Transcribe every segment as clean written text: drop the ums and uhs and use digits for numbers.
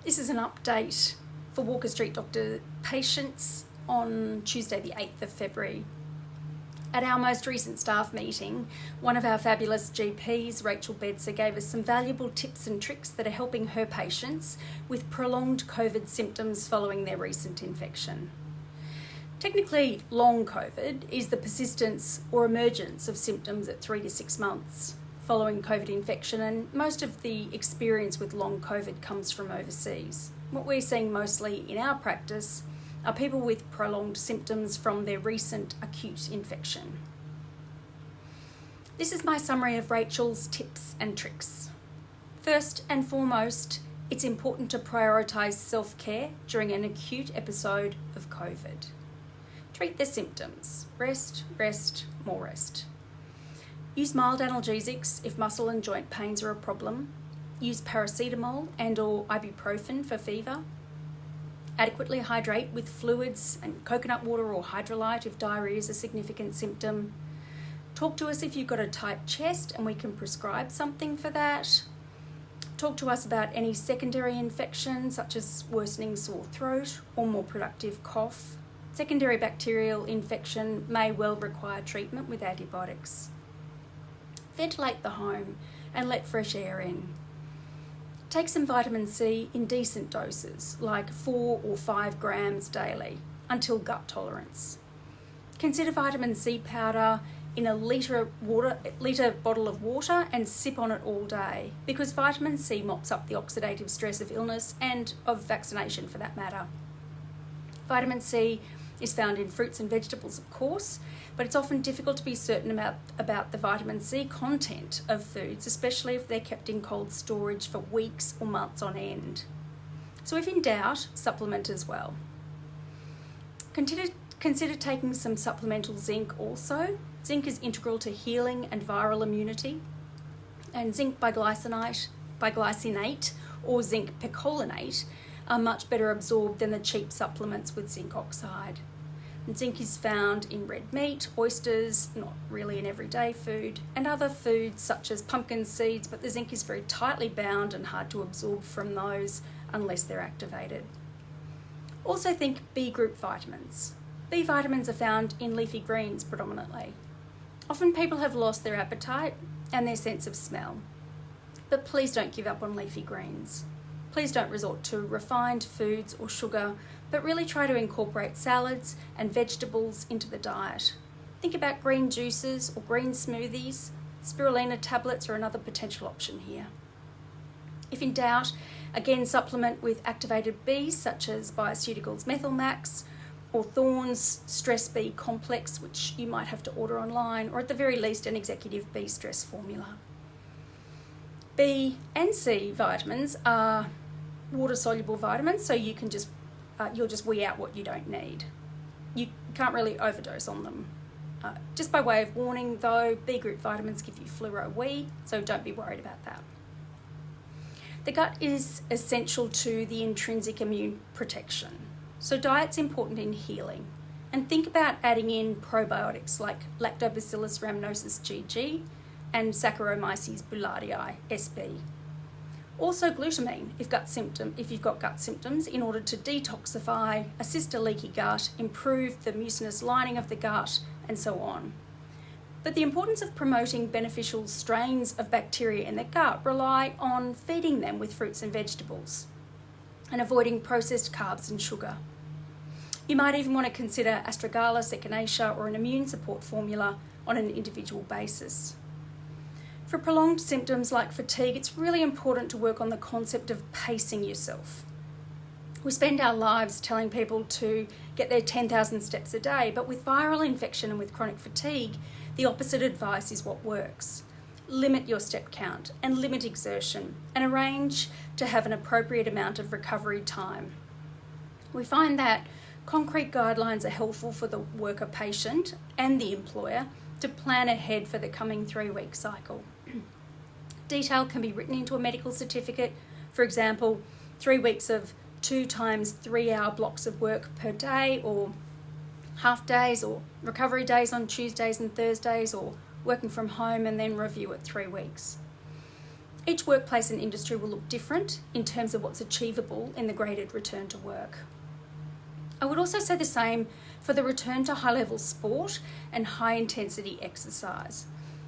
This is an update for Walker Street Doctor patients on Tuesday the 8th of February. At our most recent staff meeting, one of our fabulous GPs, Rachel Bedser, gave us some valuable tips and tricks that are helping her patients with prolonged COVID symptoms following their recent infection. Technically, long COVID is the persistence or emergence of symptoms at 3 to 6 months following COVID infection, and most of the experience with long COVID comes from overseas. What we're seeing mostly in our practice are people with prolonged symptoms from their recent acute infection. This is my summary of Rachel's tips and tricks. First and foremost, it's important to prioritise self-care during an acute episode of COVID. Treat the symptoms. Rest, rest, more rest. Use mild analgesics if muscle and joint pains are a problem. Use paracetamol and/or ibuprofen for fever. Adequately hydrate with fluids and coconut water or hydrolyte if diarrhea is a significant symptom. Talk to us if you've got a tight chest and we can prescribe something for that. Talk to us about any secondary infections such as worsening sore throat or more productive cough. Secondary bacterial infection may well require treatment with antibiotics. Ventilate the home and let fresh air in. Take some vitamin C in decent doses, like 4 or 5 grams daily, until gut tolerance. Consider vitamin C powder in a litre bottle of water and sip on it all day, because vitamin C mops up the oxidative stress of illness and of vaccination for that matter. Vitamin C is found in fruits and vegetables, of course, but it's often difficult to be certain about the vitamin C content of foods, especially if they're kept in cold storage for weeks or months on end. So if in doubt, supplement as well. Consider taking some supplemental zinc also. Zinc is integral to healing and viral immunity, and zinc biglycinate or zinc picolinate are much better absorbed than the cheap supplements with zinc oxide. And zinc is found in red meat, oysters, not really in everyday food, and other foods such as pumpkin seeds, but the zinc is very tightly bound and hard to absorb from those unless they're activated. Also think B group vitamins. B vitamins are found in leafy greens predominantly. Often people have lost their appetite and their sense of smell, but please don't give up on leafy greens. Please don't resort to refined foods or sugar, but really try to incorporate salads and vegetables into the diet. Think about green juices or green smoothies. Spirulina tablets are another potential option here. If in doubt, again supplement with activated Bs such as Bioceuticals Methyl-Max or Thorne's Stress B Complex, which you might have to order online, or at the very least an executive B stress formula. B and C vitamins are water-soluble vitamins, so you can you'll just wee out what you don't need. You can't really overdose on them. Just by way of warning though, B group vitamins give you fluoro-wee, so don't be worried about that. The gut is essential to the intrinsic immune protection, so diet's important in healing. And think about adding in probiotics like Lactobacillus rhamnosus GG and Saccharomyces boulardii SB. Also glutamine if you've got gut symptoms, in order to detoxify, assist a leaky gut, improve the mucinous lining of the gut, and so on. But the importance of promoting beneficial strains of bacteria in the gut rely on feeding them with fruits and vegetables and avoiding processed carbs and sugar. You might even want to consider Astragalus, Echinacea, or an immune support formula on an individual basis. For prolonged symptoms like fatigue, it's really important to work on the concept of pacing yourself. We spend our lives telling people to get their 10,000 steps a day, but with viral infection and with chronic fatigue, the opposite advice is what works. Limit your step count and limit exertion, and arrange to have an appropriate amount of recovery time. We find that concrete guidelines are helpful for the worker patient and the employer to plan ahead for the coming 3-week cycle. Detail can be written into a medical certificate, for example, 3 weeks of 2 times 3 hour blocks of work per day, or half days, or recovery days on Tuesdays and Thursdays, or working from home and then review at 3 weeks. Each workplace and industry will look different in terms of what's achievable in the graded return to work. I would also say the same for the return to high-level sport and high-intensity exercise,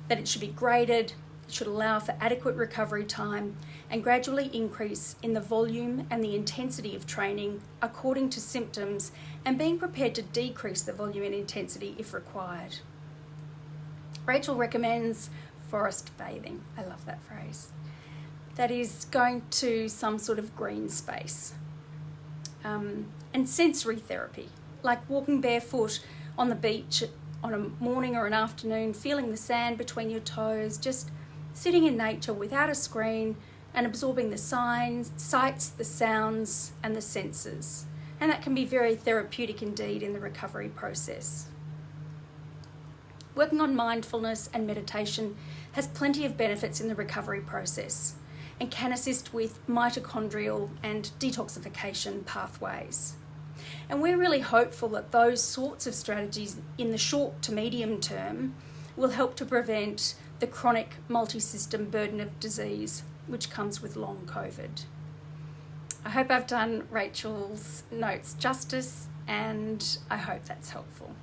that it should be graded, it should allow for adequate recovery time and gradually increase in the volume and the intensity of training according to symptoms, and being prepared to decrease the volume and intensity if required. Rachel recommends forest bathing. I love that phrase. That is going to some sort of green space. And sensory therapy, like walking barefoot on the beach on a morning or an afternoon, feeling the sand between your toes, just sitting in nature without a screen and absorbing the sights, the sounds and the senses. And that can be very therapeutic indeed in the recovery process. Working on mindfulness and meditation has plenty of benefits in the recovery process and can assist with mitochondrial and detoxification pathways. And we're really hopeful that those sorts of strategies in the short to medium term will help to prevent the chronic multi-system burden of disease which comes with long COVID. I hope I've done Rachel's notes justice, and I hope that's helpful.